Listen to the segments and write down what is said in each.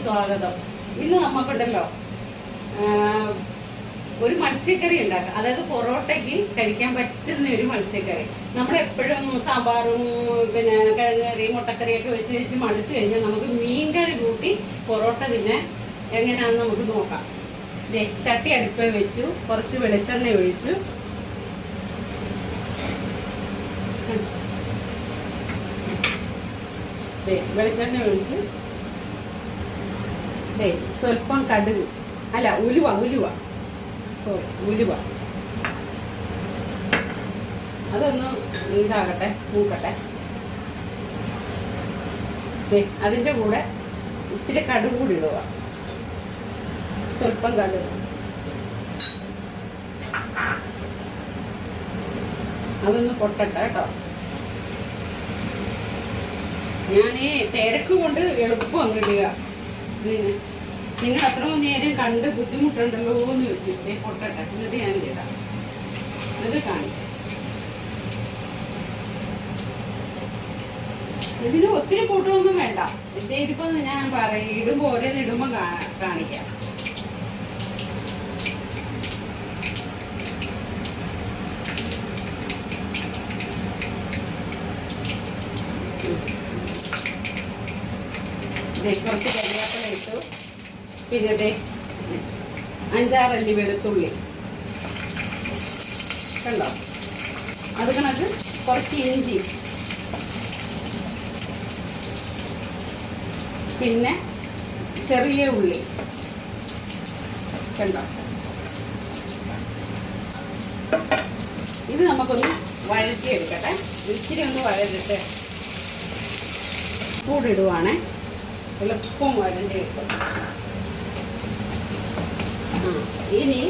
സ്വാഗതം. ഇന്ന് നമുക്കുണ്ടല്ലോ ഒരു മത്സ്യക്കറി ഉണ്ടാക്കാം. അതായത് പൊറോട്ടയ്ക്ക് കഴിക്കാൻ പറ്റുന്ന ഒരു മത്സ്യക്കറി. നമ്മളെപ്പോഴും സാമ്പാറും പിന്നെ കിഴങ്ങറി മുട്ടക്കറിയൊക്കെ വെച്ച് മടുത്തു കഴിഞ്ഞാൽ നമുക്ക് മീൻകറി കൂട്ടി പൊറോട്ട പിന്നെ എങ്ങനെയാണെന്ന് നമുക്ക് നോക്കാം. ചട്ടി അടുപ്പേ വെച്ചു, കുറച്ച് വെളിച്ചെണ്ണ ഒഴിച്ചു, വെളിച്ചെണ്ണ ഒഴിച്ച് സ്വല്പം കടുക് അല്ല ഉലുവ അതൊന്ന് ഇതാകട്ടെ, മൂക്കട്ടെ. അതിൻ്റെ കൂടെ ഇച്ചിരി കടുക് കൂടി ഇടുക, സ്വല്പം കടുക്. അതൊന്ന് പൊട്ടട്ടെ കേട്ടോ. ഞാൻ തിരക്ക് കൊണ്ട് എളുപ്പം അങ്ങിടുക. നിങ്ങൾ അത്രയും നേരം കണ്ട് ബുദ്ധിമുട്ടുണ്ടല്ലോ എന്ന് വെച്ച് പൊട്ടട്ടെ, എന്നിട്ട് ഞാൻ ചെയ്താം. ഇത് കാണിക്കാം. ഇതിന് ഒത്തിരി കൂട്ടമൊന്നും വേണ്ട. ഇതിപ്പോ ഞാൻ ഇടുമ്പോ ഓരോന്നിടുമ്പോ കാണിക്കാം. കുറച്ച് കരിവേപ്പില ഇട്ടു, പിന്നെ 5-6 അല്ലി വെളുത്തുള്ളി കണ്ടോ. അത് കണക്ക് കുറച്ച് ഇഞ്ചി, പിന്നെ ചെറിയ ഉള്ളി കണ്ടോ. ഇത് നമുക്കൊന്ന് വഴറ്റിയെടുക്കട്ടെ. ഇച്ചിരി ഒന്ന് വഴറ്റിട്ട് കൂടിടുവാണേ. എളുപ്പം വഴണ്ടി കിട്ടും. ഇനി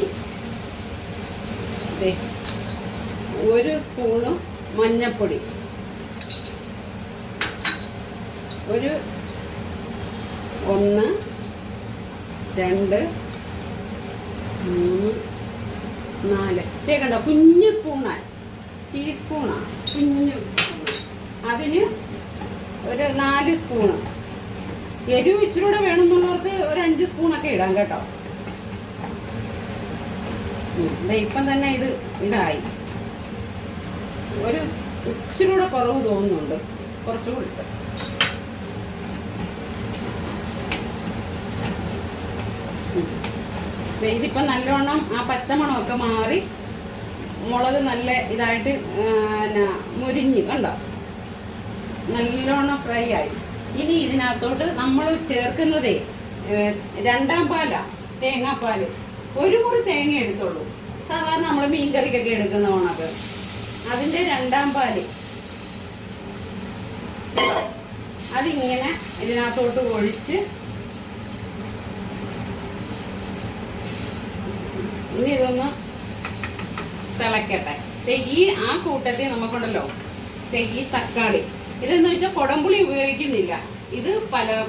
1 സ്പൂണ് മഞ്ഞപ്പൊടി, 1 2 3 4 കണ്ടോ, കുഞ്ഞു സ്പൂണാണ്, ടീസ്പൂണാണ്, കുഞ്ഞു സ്പൂണ്. അതിന് ഒരു 4 സ്പൂണ്. എരിവ് ഇച്ചിരൂടെ വേണമെന്നുള്ളവർക്ക് ഒരു 5 സ്പൂണൊക്കെ ഇടാം കേട്ടോ. ഇപ്പം തന്നെ ഇതായി. ഒരു ഇച്ചിരൂടെ കുറവ് തോന്നുന്നുണ്ട്, കുറച്ചുകൂടി ഇട്ട്. ഇതിപ്പം നല്ലോണം ആ പച്ചമണമൊക്കെ മാറി മുളക് നല്ല ഇതായിട്ട് മുരിഞ്ഞ് കണ്ടോ, നല്ലോണം ഫ്രൈ ആയി. ഇനി ഇതിനകത്തോട്ട് നമ്മൾ ചേർക്കുന്നതേ 2ാം പാലാ, തേങ്ങാപ്പാല്. 1 മുറി തേങ്ങ എടുത്തോളൂ. സാധാരണ നമ്മൾ മീൻകറിക്കൊക്കെ എടുക്കുന്ന ഓണക്ക് അതിൻ്റെ 2ാം പാല് അതിങ്ങനെ ഇതിനകത്തോട്ട് ഒഴിച്ച് ഇനി ഇതൊന്ന് തിളക്കട്ടെ. ആ കൂട്ടത്തിൽ നമുക്കുണ്ടല്ലോ ഈ തക്കാളി, ഇതെന്ന് വെച്ചാൽ കുടംപുളി ഉപയോഗിക്കുന്നില്ല. ഇത്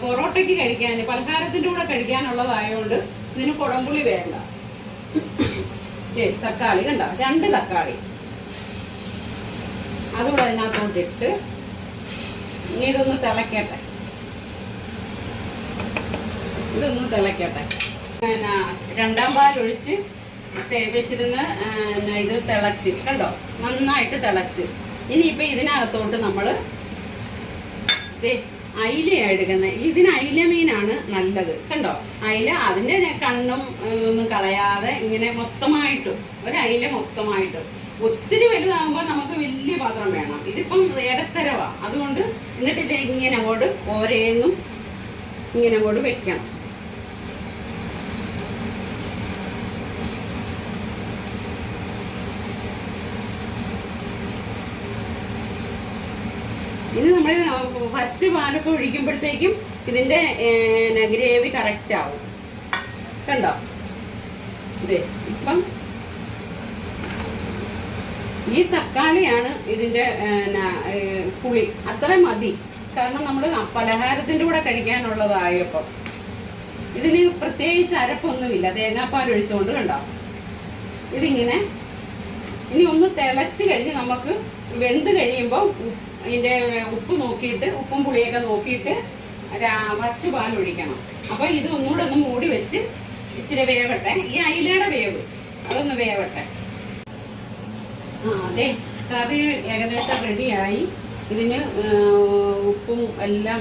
പൊറോട്ടയ്ക്ക് കഴിക്കാൻ, പലഹാരത്തിൻ്റെ കൂടെ കഴിക്കാനുള്ളതായതുകൊണ്ട് ഇതിന് കുടംപുളി വേണ്ട. തക്കാളി കണ്ടോ, 2 തക്കാളി അതുകൂടെ അതിനകത്തോട്ടിട്ട് ഇനി ഇതൊന്ന് തിളക്കട്ടെ. ഇതൊന്ന് തിളക്കട്ടെ. 2ാം പാലൊഴിച്ച് വെച്ചിരുന്ന് ഇത് തിളച്ച് കണ്ടോ, നന്നായിട്ട് തിളച്ച്. ഇനിയിപ്പോൾ ഇതിനകത്തോട്ട് നമ്മൾ അയിലയാണ് എടുക്കുന്നത്. ഇതിന് അയില മീനാണ് നല്ലത് കണ്ടോ. അയില അതിൻ്റെ കണ്ണും ഒന്നും കളയാതെ ഇങ്ങനെ മൊത്തമായിട്ട് ഒരു അയില മൊത്തമായിട്ട്. ഒത്തിരി വലുതാകുമ്പോൾ നമുക്ക് വലിയ പാത്രം വേണം. ഇതിപ്പം ഇടത്തരവാ, അതുകൊണ്ട് എന്നിട്ട് ഇങ്ങനെ അങ്ങോട്ട് ഓരോന്നും ഇങ്ങനെ അങ്ങോട്ട് വെക്കണം. ഇത് നമ്മൾ ഫസ്റ്റ് പാലൊക്കെ ഒഴിക്കുമ്പോഴത്തേക്കും ഇതിൻ്റെ ഗ്രേവി കറക്റ്റ് ആവും കണ്ടോ. ഇപ്പം ഈ തക്കാളിയാണ് ഇതിൻ്റെ പുളി, അത്ര മതി. കാരണം നമ്മൾ പലഹാരത്തിൻ്റെ കൂടെ കഴിക്കാനുള്ളതായപ്പോൾ ഇതിന് പ്രത്യേകിച്ച് അരപ്പൊന്നുമില്ല, തേങ്ങാപ്പാൽ ഒഴിച്ചുകൊണ്ട് കണ്ടോ. ഇതിങ്ങനെ ഇനി ഒന്ന് തിളച്ച് കഴിഞ്ഞ് നമുക്ക് വെന്ത് കഴിയുമ്പോൾ ഇതിൻ്റെ ഉപ്പ് നോക്കിയിട്ട്, ഉപ്പും പുളിയൊക്കെ നോക്കിയിട്ട് ഫസ്റ്റ് പാൽ ഒഴിക്കണം. അപ്പൊ ഇത് ഒന്നുകൂടെ ഒന്ന് മൂടി വെച്ച് ഇച്ചിരി വേവട്ടെ. ഈ അയിലയുടെ വേവ് അതൊന്ന് വേവട്ടെ. അതെ, കറി ഏകദേശം റെഡിയായി. ഇതിന് ഉപ്പും എല്ലാം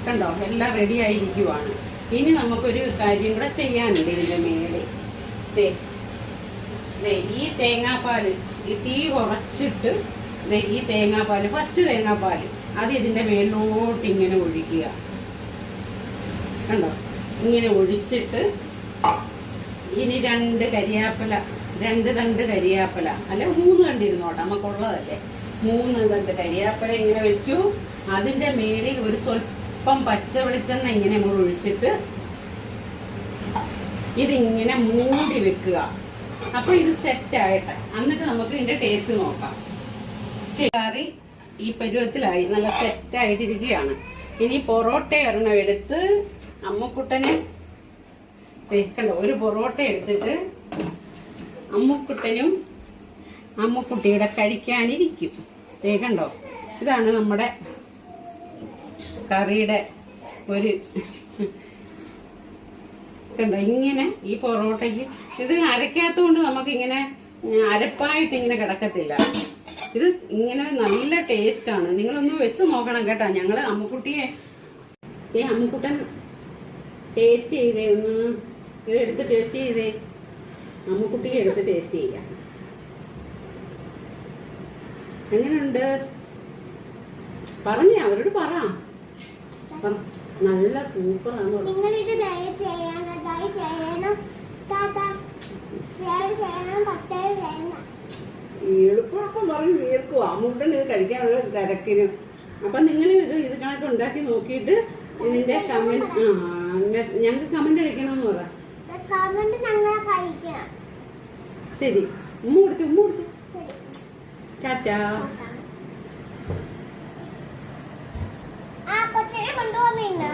കണ്ടോ, എല്ലാം റെഡി ആയിരിക്കുവാണ്. ഇനി നമുക്കൊരു കാര്യം കൂടെ ചെയ്യാനുണ്ട്. ഇതിൻ്റെ മേലെ ഈ തേങ്ങാപ്പാൽ, ഈ തീ കുറച്ചിട്ട് ഈ തേങ്ങാപ്പാൽ, ഫസ്റ്റ് തേങ്ങാപ്പാൽ അത് ഇതിൻ്റെ മേലോട്ട് ഇങ്ങനെ ഒഴിക്കുക. കണ്ടോ, ഇങ്ങനെ ഒഴിച്ചിട്ട് ഇനി 2 കരിയാപ്പല, 2 തണ്ട് കരിയാപ്പല, അല്ലെ 3 തണ്ടിരുന്നോട്ടെ, നമുക്കുള്ളതല്ലേ. 3 തണ്ട് കരിയാപ്പല ഇങ്ങനെ വെച്ചു. അതിൻ്റെ മേളിൽ ഒരു സ്വല്പം പച്ച വെളിച്ചെണ്ണ ഇങ്ങനെ നമ്മൾ ഒഴിച്ചിട്ട് ഇതിങ്ങനെ മൂടി വെക്കുക. അപ്പൊ ഇത് സെറ്റായിട്ട് എന്നിട്ട് നമുക്ക് ഇതിന്റെ ടേസ്റ്റ് നോക്കാം. കറി ഈ പരുവത്തിലായി, നല്ല സെറ്റായിട്ടിരിക്കുകയാണ്. ഇനി പൊറോട്ട ഒരെണ്ണം എടുത്ത് അമ്മുക്കുട്ടന് കണ്ടോ, ഒരു പൊറോട്ട എടുത്തിട്ട് അമ്മുക്കുട്ടനും അമ്മുക്കുട്ടിയുടെ കഴിക്കാനിരിക്കും. കണ്ടോ, ഇതാണ് നമ്മുടെ കറിയുടെ ഒരു കണ്ടോ. ഇങ്ങനെ ഈ പൊറോട്ടയ്ക്ക് ഇത് അരക്കാത്തതുകൊണ്ട് നമുക്കിങ്ങനെ അരപ്പായിട്ട് ഇങ്ങനെ കിടക്കത്തില്ല. ഇത് ഇങ്ങനെ നല്ല ടേസ്റ്റാണ്. നിങ്ങളൊന്ന് വെച്ച് നോക്കണം കേട്ടോ. ഞങ്ങള് അമ്മുക്കുട്ടിയെ അമ്മുക്കുട്ടൻ ടേസ്റ്റ് ചെയ്തേ, ഒന്ന് ഇത് എടുത്ത് ടേസ്റ്റ് ചെയ്തേ. അമ്മുക്കുട്ടിയെ എടുത്ത് ടേസ്റ്റ് ചെയ്യാം. എങ്ങനെയുണ്ട് പറഞ്ഞേ, അവരോട് പറ. നല്ല സൂപ്പറാണ്. എളുപ്പം പറഞ്ഞ് വീർക്കുക. അമ്മൂട്ടൻ ഇത് കഴിക്കാനുള്ള തിരക്കിന്. അപ്പൊ നിങ്ങൾ ഇത് കണക്ക് ഉണ്ടാക്കി നോക്കിയിട്ട് ഇതിന്റെ കമന്റ് ഞങ്ങൾക്ക് കമന്റ് അടിക്കണമെന്ന് പറ. ശരി, ഉമ്മ കൊടുത്തു. ടാറ്റാ. കൊച്ചിനെ കൊണ്ടുവന്നില്ല.